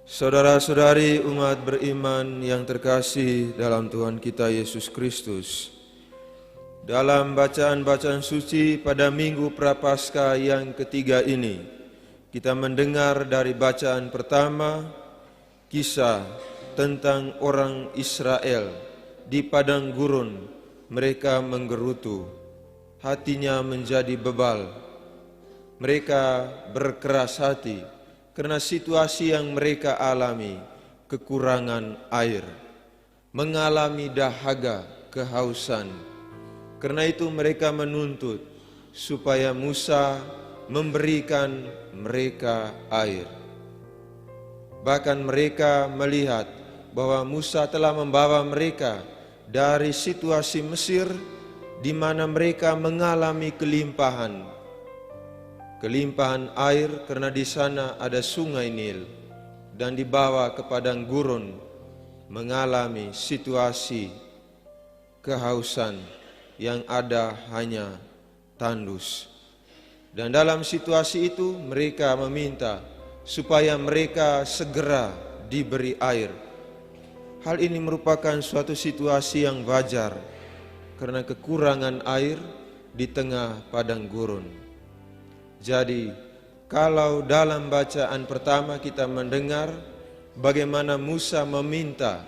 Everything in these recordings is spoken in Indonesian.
Saudara-saudari umat beriman yang terkasih dalam Tuhan kita Yesus Kristus, dalam bacaan-bacaan suci pada Minggu Prapaskah yang ketiga ini, kita mendengar dari bacaan pertama kisah tentang orang Israel di padang gurun. Mereka menggerutu, hatinya menjadi bebal. Mereka berkeras hati karena situasi yang mereka alami, kekurangan air, mengalami dahaga, kehausan. Karena itu mereka menuntut supaya Musa memberikan mereka air. Bahkan mereka melihat bahwa Musa telah membawa mereka dari situasi Mesir di mana mereka mengalami kelimpahan air karena di sana ada sungai Nil, dan dibawa ke padang gurun mengalami situasi kehausan yang ada hanya tandus. Dan dalam situasi itu mereka meminta supaya mereka segera diberi air. Hal ini merupakan suatu situasi yang wajar karena kekurangan air di tengah padang gurun. Jadi, kalau dalam bacaan pertama kita mendengar bagaimana Musa meminta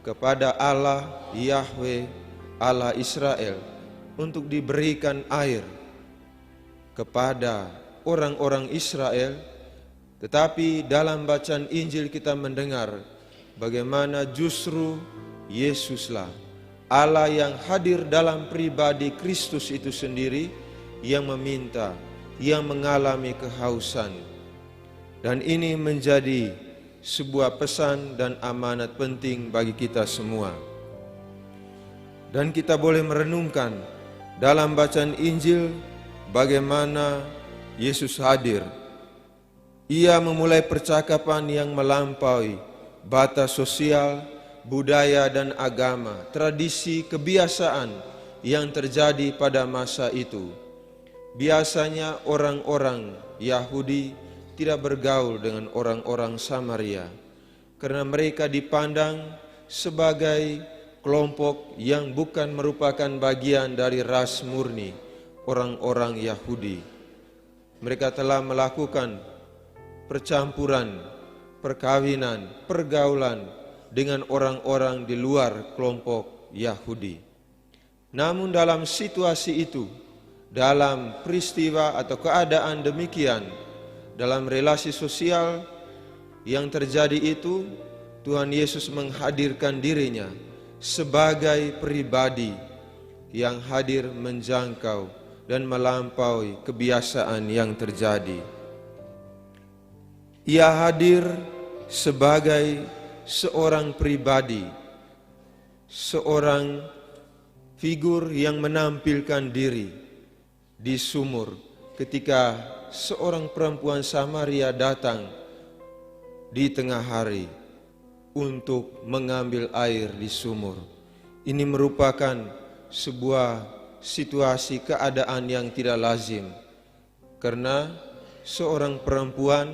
kepada Allah Yahweh, Allah Israel, untuk diberikan air kepada orang-orang Israel, tetapi dalam bacaan Injil kita mendengar bagaimana justru Yesuslah Allah yang hadir dalam pribadi Kristus itu sendiri yang meminta, yang mengalami kehausan. Dan ini menjadi sebuah pesan dan amanat penting bagi kita semua. Dan kita boleh merenungkan dalam bacaan Injil bagaimana Yesus hadir. Ia memulai percakapan yang melampaui batas sosial, budaya dan agama, tradisi, kebiasaan yang terjadi pada masa itu. Biasanya orang-orang Yahudi tidak bergaul dengan orang-orang Samaria karena mereka dipandang sebagai kelompok yang bukan merupakan bagian dari ras murni orang-orang Yahudi. Mereka telah melakukan percampuran, perkawinan, pergaulan dengan orang-orang di luar kelompok Yahudi. Namun dalam situasi itu, dalam peristiwa atau keadaan demikian, dalam relasi sosial yang terjadi itu, Tuhan Yesus menghadirkan dirinya sebagai pribadi yang hadir menjangkau dan melampaui kebiasaan yang terjadi. Ia hadir sebagai seorang pribadi, seorang figur yang menampilkan diri di sumur ketika seorang perempuan Samaria datang di tengah hari untuk mengambil air di sumur. Ini merupakan sebuah situasi keadaan yang tidak lazim karena seorang perempuan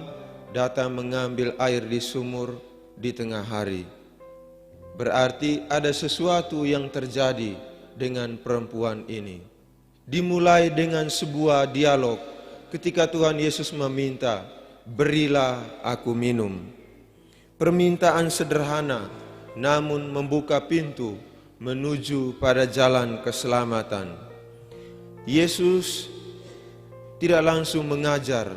datang mengambil air di sumur di tengah hari. Berarti ada sesuatu yang terjadi dengan perempuan ini. Dimulai dengan sebuah dialog ketika Tuhan Yesus meminta, "Berilah aku minum." Permintaan sederhana namun membuka pintu menuju pada jalan keselamatan. Yesus tidak langsung mengajar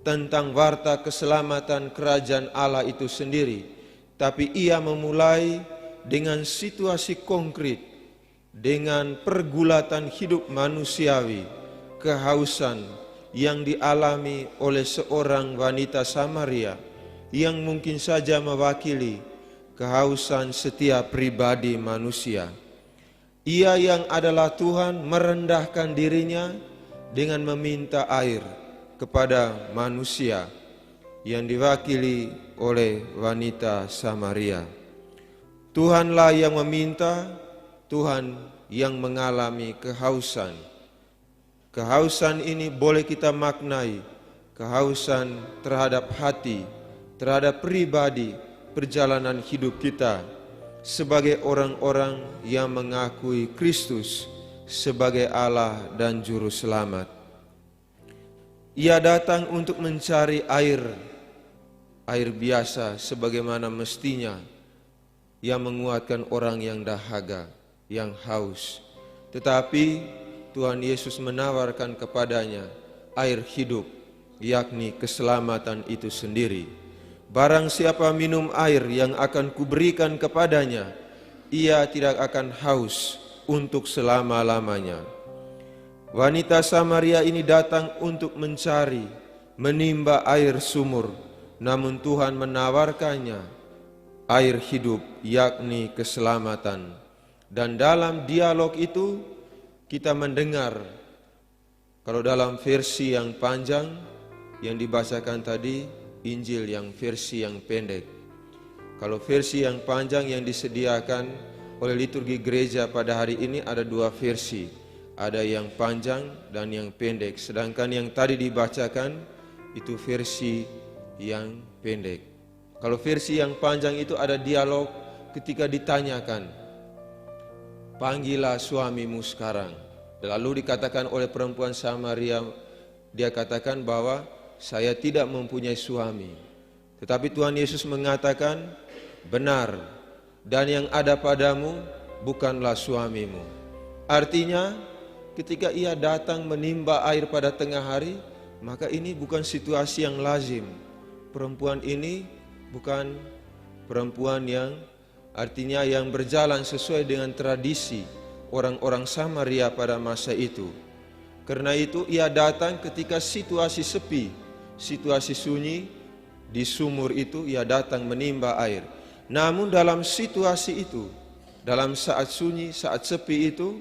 tentang warta keselamatan kerajaan Allah itu sendiri, tapi ia memulai dengan situasi konkret, dengan pergulatan hidup manusiawi, kehausan yang dialami oleh seorang wanita Samaria yang mungkin saja mewakili kehausan setiap pribadi manusia. Ia yang adalah Tuhan merendahkan dirinya dengan meminta air kepada manusia yang diwakili oleh wanita Samaria. Tuhanlah yang meminta, Tuhan yang mengalami kehausan. Kehausan ini boleh kita maknai kehausan terhadap hati, terhadap pribadi perjalanan hidup kita sebagai orang-orang yang mengakui Kristus sebagai Allah dan Juru Selamat. Ia datang untuk mencari air biasa sebagaimana mestinya, yang menguatkan orang yang dahaga, yang haus. Tetapi Tuhan Yesus menawarkan kepadanya air hidup, yakni keselamatan itu sendiri. Barang siapa minum air yang akan kuberikan kepadanya, ia tidak akan haus untuk selama-lamanya. Wanita Samaria ini datang untuk mencari, menimba air sumur, namun Tuhan menawarkannya air hidup, yakni keselamatan. Dan dalam dialog itu kita mendengar, kalau dalam versi yang panjang yang dibacakan tadi, Injil yang versi yang pendek. Kalau versi yang panjang yang disediakan oleh liturgi gereja pada hari ini ada dua versi. Ada yang panjang dan yang pendek. Sedangkan yang tadi dibacakan itu versi yang pendek. Kalau versi yang panjang itu ada dialog ketika ditanyakan, panggillah suamimu sekarang. Lalu dikatakan oleh perempuan Samaria, dia katakan bahwa saya tidak mempunyai suami. Tetapi Tuhan Yesus mengatakan, benar, dan yang ada padamu bukanlah suamimu. Artinya, ketika ia datang menimba air pada tengah hari, maka ini bukan situasi yang lazim. Perempuan ini bukan perempuan yang artinya yang berjalan sesuai dengan tradisi orang-orang Samaria pada masa itu. Karena itu ia datang ketika situasi sepi, situasi sunyi, di sumur itu ia datang menimba air. Namun dalam situasi itu, dalam saat sunyi, saat sepi itu,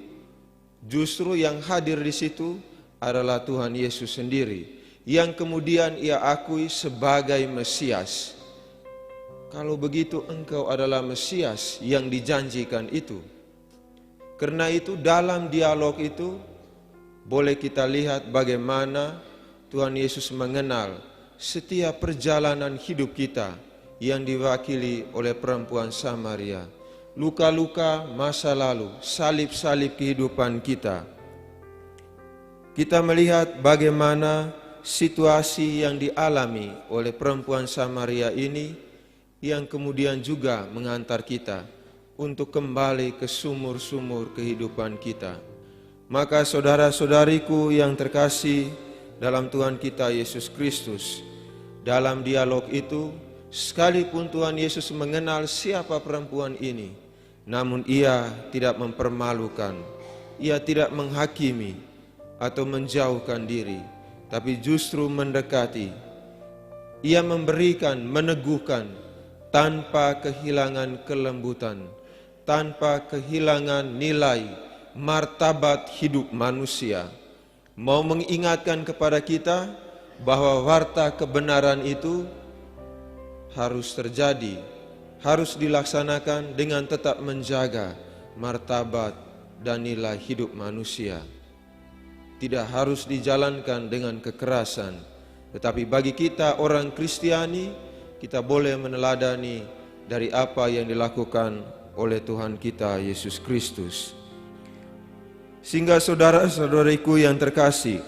justru yang hadir di situ adalah Tuhan Yesus sendiri, yang kemudian ia akui sebagai Mesias. Kalau begitu engkau adalah Mesias yang dijanjikan itu. Karena itu dalam dialog itu boleh kita lihat bagaimana Tuhan Yesus mengenal setiap perjalanan hidup kita yang diwakili oleh perempuan Samaria. Luka-luka masa lalu, salib-salib kehidupan kita. Kita melihat bagaimana situasi yang dialami oleh perempuan Samaria ini yang kemudian juga mengantar kita untuk kembali ke sumur-sumur kehidupan kita. Maka saudara-saudariku yang terkasih dalam Tuhan kita Yesus Kristus, dalam dialog itu, sekalipun Tuhan Yesus mengenal siapa perempuan ini, namun ia tidak mempermalukan, ia tidak menghakimi atau menjauhkan diri, tapi justru mendekati. Ia memberikan, meneguhkan, tanpa kehilangan kelembutan, tanpa kehilangan nilai, martabat hidup manusia. Mau mengingatkan kepada kita bahwa warta kebenaran itu harus terjadi, harus dilaksanakan dengan tetap menjaga martabat dan nilai hidup manusia. Tidak harus dijalankan dengan kekerasan, tetapi bagi kita orang Kristiani, kita boleh meneladani dari apa yang dilakukan oleh Tuhan kita Yesus Kristus. Sehingga saudara-saudariku yang terkasih,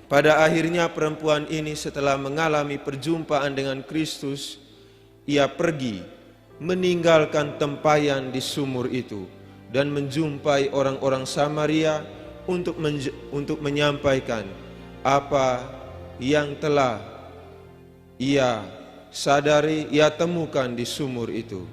pada akhirnya perempuan ini setelah mengalami perjumpaan dengan Kristus, ia pergi meninggalkan tempayan di sumur itu dan menjumpai orang-orang Samaria untuk menyampaikan apa yang telah ia sadari, ia temukan di sumur itu.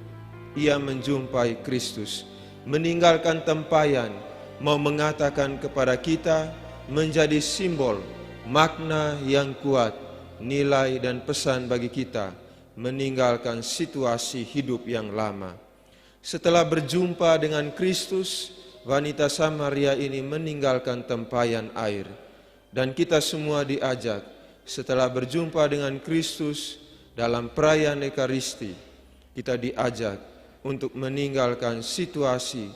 Ia menjumpai Kristus, meninggalkan tempayan, mau mengatakan kepada kita, menjadi simbol, makna yang kuat, nilai dan pesan bagi kita, meninggalkan situasi hidup yang lama. Setelah berjumpa dengan Kristus, wanita Samaria ini meninggalkan tempayan air. Dan kita semua diajak, setelah berjumpa dengan Kristus dalam perayaan Ekaristi, kita diajak untuk meninggalkan situasi,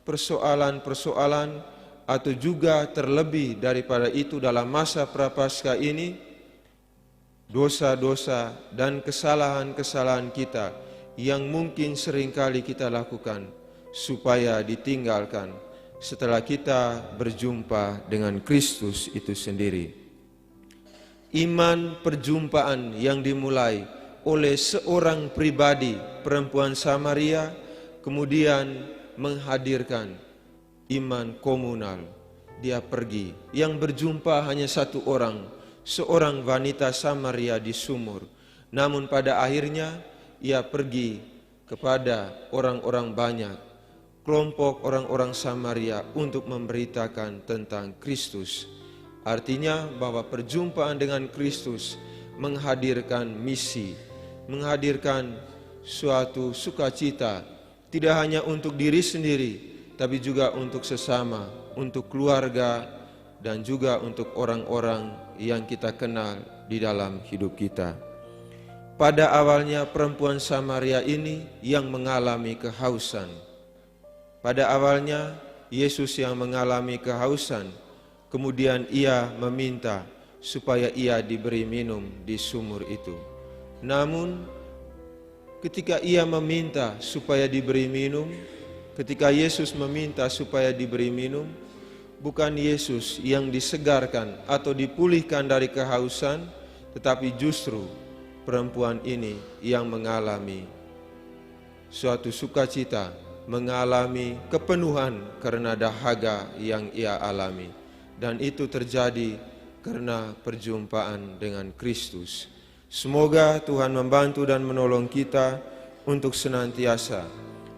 persoalan-persoalan, atau juga terlebih daripada itu dalam masa Prapaskah ini, dosa-dosa dan kesalahan-kesalahan kita yang mungkin seringkali kita lakukan, supaya ditinggalkan setelah kita berjumpa dengan Kristus itu sendiri. Iman perjumpaan yang dimulai oleh seorang pribadi, perempuan Samaria, kemudian menghadirkan iman komunal. Dia pergi, yang berjumpa hanya satu orang, seorang wanita Samaria di sumur. Namun pada akhirnya ia pergi kepada orang-orang banyak, kelompok orang-orang Samaria, untuk memberitakan tentang Kristus. Artinya bahwa perjumpaan dengan Kristus menghadirkan misi, menghadirkan suatu sukacita, tidak hanya untuk diri sendiri, tapi juga untuk sesama, untuk keluarga, dan juga untuk orang-orang yang kita kenal di dalam hidup kita. Pada awalnya perempuan Samaria ini yang mengalami kehausan. Pada awalnya Yesus yang mengalami kehausan, kemudian ia meminta supaya ia diberi minum di sumur itu. Namun ketika ia meminta supaya diberi minum, ketika Yesus meminta supaya diberi minum, bukan Yesus yang disegarkan atau dipulihkan dari kehausan, tetapi justru perempuan ini yang mengalami suatu sukacita, mengalami kepenuhan karena dahaga yang ia alami. Dan itu terjadi karena perjumpaan dengan Kristus. Semoga Tuhan membantu dan menolong kita untuk senantiasa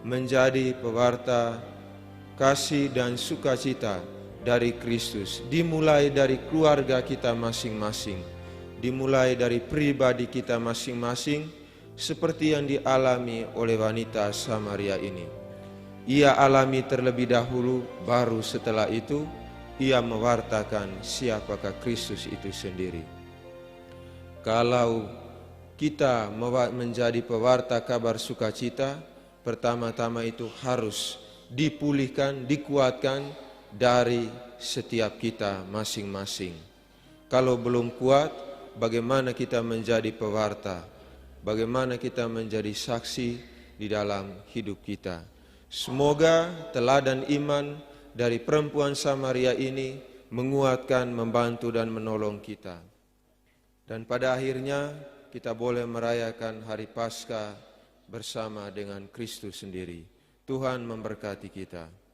menjadi pewarta kasih dan sukacita dari Kristus, dimulai dari keluarga kita masing-masing, dimulai dari pribadi kita masing-masing, seperti yang dialami oleh wanita Samaria ini. Ia alami terlebih dahulu, baru setelah itu ia mewartakan siapakah Kristus itu sendiri. Kalau kita menjadi pewarta kabar sukacita, pertama-tama itu harus dipulihkan, dikuatkan dari setiap kita masing-masing. Kalau belum kuat, bagaimana kita menjadi pewarta? Bagaimana kita menjadi saksi di dalam hidup kita? Semoga teladan iman dari perempuan Samaria ini menguatkan, membantu dan menolong kita. Dan pada akhirnya kita boleh merayakan hari Paskah bersama dengan Kristus sendiri. Tuhan memberkati kita.